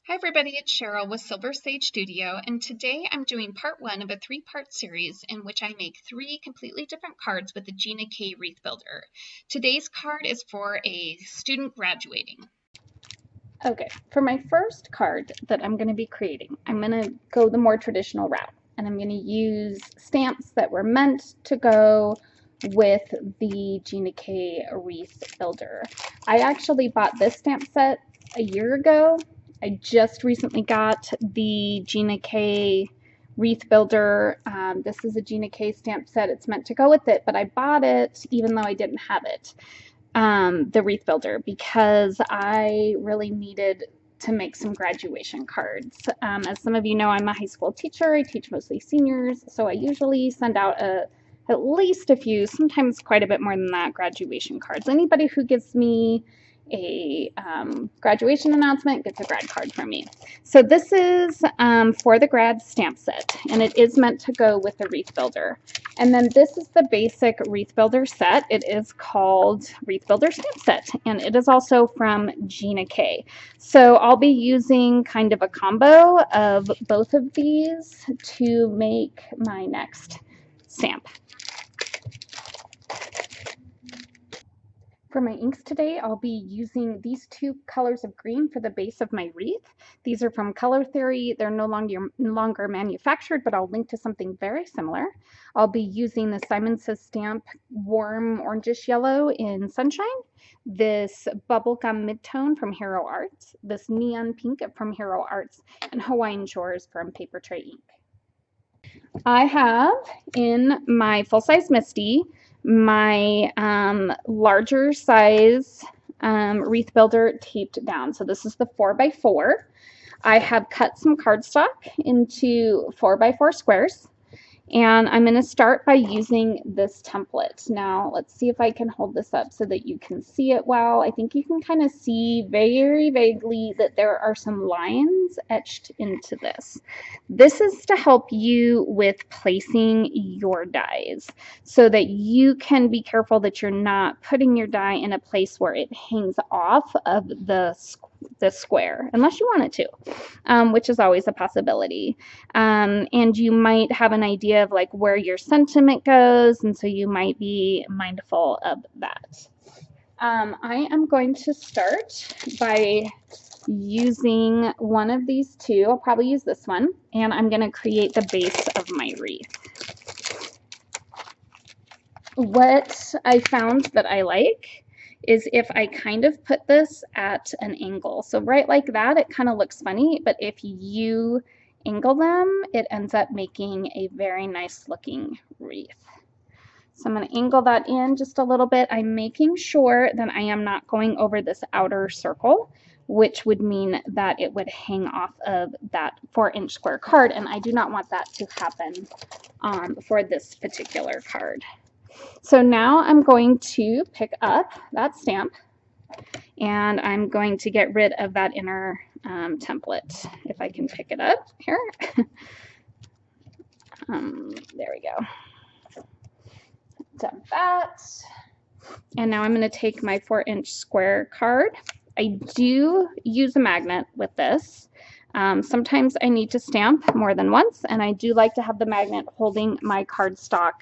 Hi everybody, it's Cheryl with Silver Sage Studio, and today I'm doing part one of a three-part series in which I make three completely different cards with the Gina K Wreath Builder. Today's card is for a student graduating. Okay, for my first card that I'm going to be creating, I'm going to go the more traditional route, and I'm going to use stamps that were meant to go with the Gina K Wreath Builder. I actually bought this stamp set a year ago. I just recently got the Gina K Wreath Builder. This is a Gina K stamp set. It's meant to go with it, but I bought it even though I didn't have it. The Wreath Builder, because I really needed to make some graduation cards. As some of you know, I'm a high school teacher. I teach mostly seniors, so I usually send out at least a few, sometimes quite a bit more than that, graduation cards. Anybody who gives me a graduation announcement gets a grad card from me. So this is for the grad stamp set, and it is meant to go with the Wreath Builder. And then this is the basic Wreath Builder set. It is called Wreath Builder Stamp Set, and it is also from Gina K. So I'll be using kind of a combo of both of these to make my next stamp. For my inks today, I'll be using these two colors of green for the base of my wreath. These are from Color Theory. They're no longer manufactured, but I'll link to something very similar. I'll be using the Simon Says Stamp Warm Orangish Yellow in Sunshine, this Bubblegum Midtone from Hero Arts, this Neon Pink from Hero Arts, and Hawaiian Shores from Paper Tray Ink. I have in my full-size Misty my larger size Wreath Builder taped down. So this is the 4x4. I have cut some cardstock into 4x4 squares. And I'm going to start by using this template. Now, let's see if I can hold this up so that you can see it well. I think you can kind of see very vaguely that there are some lines etched into this. This is to help you with placing your dies so that you can be careful that you're not putting your die in a place where it hangs off of the square, unless you want it to, which is always a possibility. And you might have an idea of like where your sentiment goes, and so you might be mindful of that. I am going to start by using one of these two. I'll probably use this one, and I'm going to create the base of my wreath. What I found that I like is if I kind of put this at an angle. So right like that, it kind of looks funny, but if you angle them, it ends up making a very nice looking wreath. So I'm going to angle that in just a little bit. I'm making sure that I am not going over this outer circle, which would mean that it would hang off of that 4-inch square card, and I do not want that to happen for this particular card. So now I'm going to pick up that stamp, and I'm going to get rid of that inner template. If I can pick it up here. There we go. Done that. And now I'm going to take my 4-inch square card. I do use a magnet with this. Sometimes I need to stamp more than once, and I do like to have the magnet holding my cardstock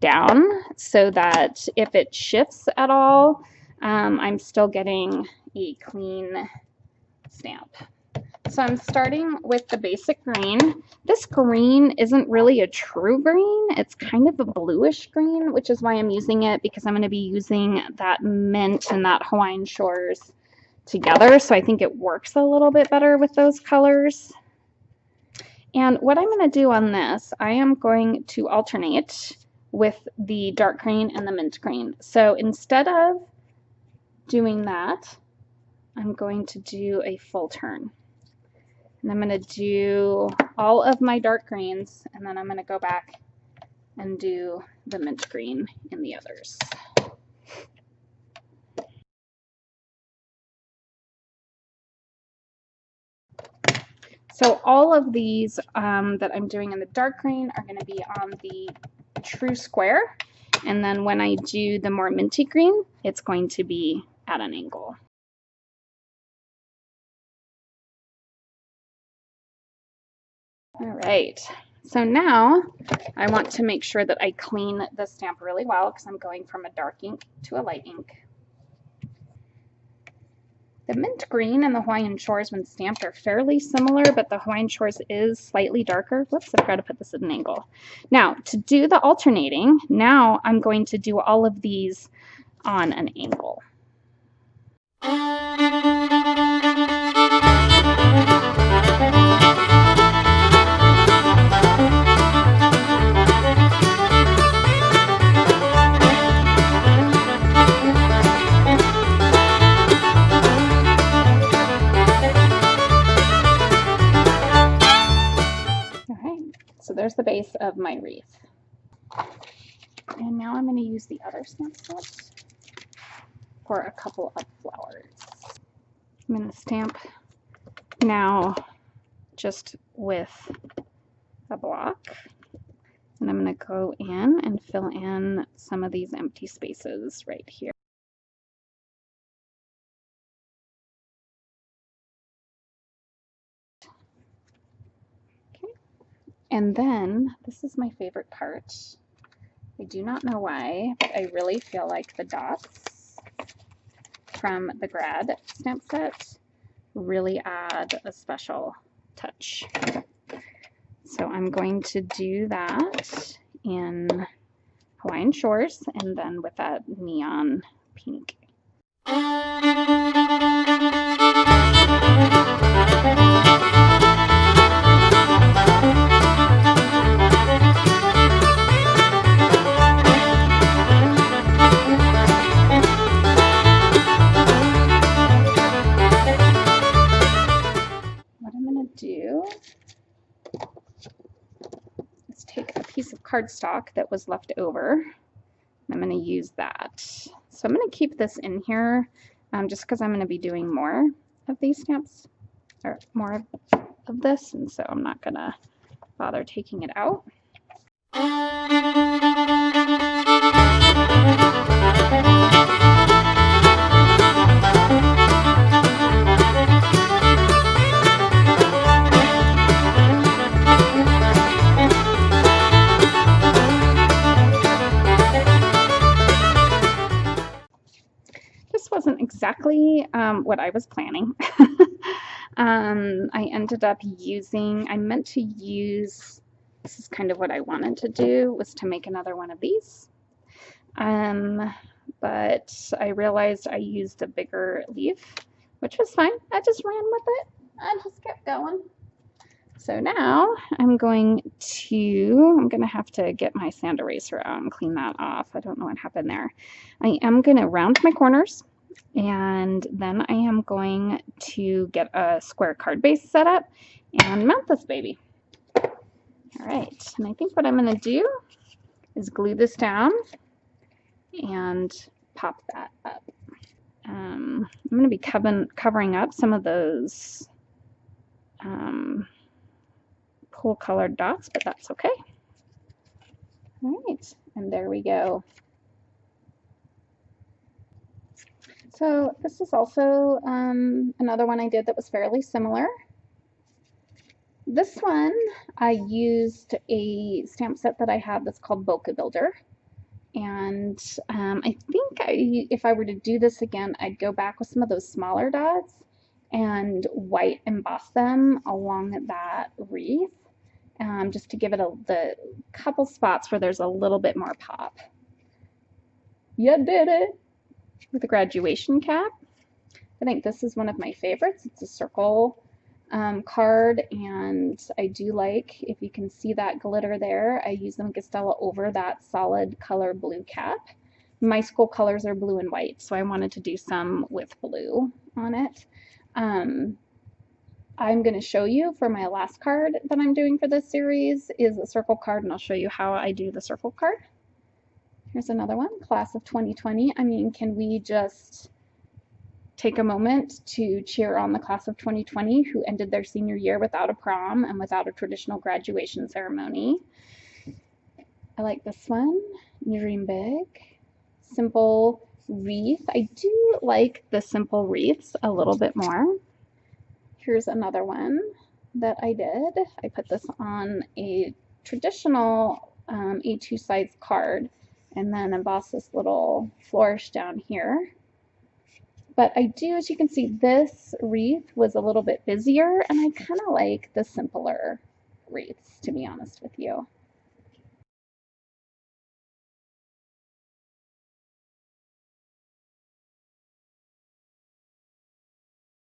down so that if it shifts at all, I'm still getting a clean stamp. So I'm starting with the basic green. This green isn't really a true green. It's kind of a bluish green, which is why I'm using it, because I'm going to be using that mint and that Hawaiian Shores together. So I think it works a little bit better with those colors. And what I'm going to do on this, I am going to alternate with the dark green and the mint green. So instead of doing that, I'm going to do a full turn. And I'm going to do all of my dark greens, and then I'm going to go back and do the mint green in the others. So all of these that I'm doing in the dark green are going to be on the true square, and then when I do the more minty green, it's going to be at an angle. All right, so now I want to make sure that I clean the stamp really well because I'm going from a dark ink to a light ink. The mint green and the Hawaiian Shores when stamped are fairly similar, but the Hawaiian Shores is slightly darker. Whoops, I forgot to put this at an angle. Now, to do the alternating, now I'm going to do all of these on an angle. So there's the base of my wreath. And now I'm going to use the other stamp set for a couple of flowers. I'm going to stamp now just with a block. And I'm going to go in and fill in some of these empty spaces right here. Okay. And then this is my favorite part. I do not know why, but I really feel like the dots from the grad stamp set really add a special touch. So I'm going to do that in Hawaiian Shores and then with that neon pink. What I'm going to do is take a piece of cardstock that was left over. I'm going to use that. So I'm going to keep this in here just because I'm going to be doing more of these stamps, or more of this, and so I'm not going to bother taking it out. This wasn't exactly what I was planning. I ended up using, I meant to use, this is kind of what I wanted to do, was to make another one of these. But I realized I used a bigger leaf, which was fine. I just ran with it. I just kept going. So now I'm going to have to get my sand eraser out and clean that off. I don't know what happened there. I am going to round my corners, and then I am going to get a square card base set up and mount this baby. All right, and I think what I'm going to do is glue this down and pop that up. I'm going to be covering up some of those cool colored dots, but that's okay. All right, and there we go. So this is also another one I did that was fairly similar. This one I used a stamp set that I have that's called Bokeh Builder. And I think if I were to do this again, I'd go back with some of those smaller dots and white emboss them along that wreath, just to give it the couple spots where there's a little bit more pop. You did it! With a graduation cap. I think this is one of my favorites. It's a circle card, and I do like, if you can see that glitter there, I use the Gastella over that solid color blue cap. My school colors are blue and white, so I wanted to do some with blue on it. I'm going to show you for my last card that I'm doing for this series is a circle card, and I'll show you how I do the circle card. Here's another one, Class of 2020. I mean, can we just take a moment to cheer on the Class of 2020 who ended their senior year without a prom and without a traditional graduation ceremony? I like this one, Dream Big. Simple wreath. I do like the simple wreaths a little bit more. Here's another one. that I did. I put this on a traditional A2 size card and then embossed this little flourish down here. But I do, as you can see, this wreath was a little bit busier, and I kind of like the simpler wreaths, to be honest with you.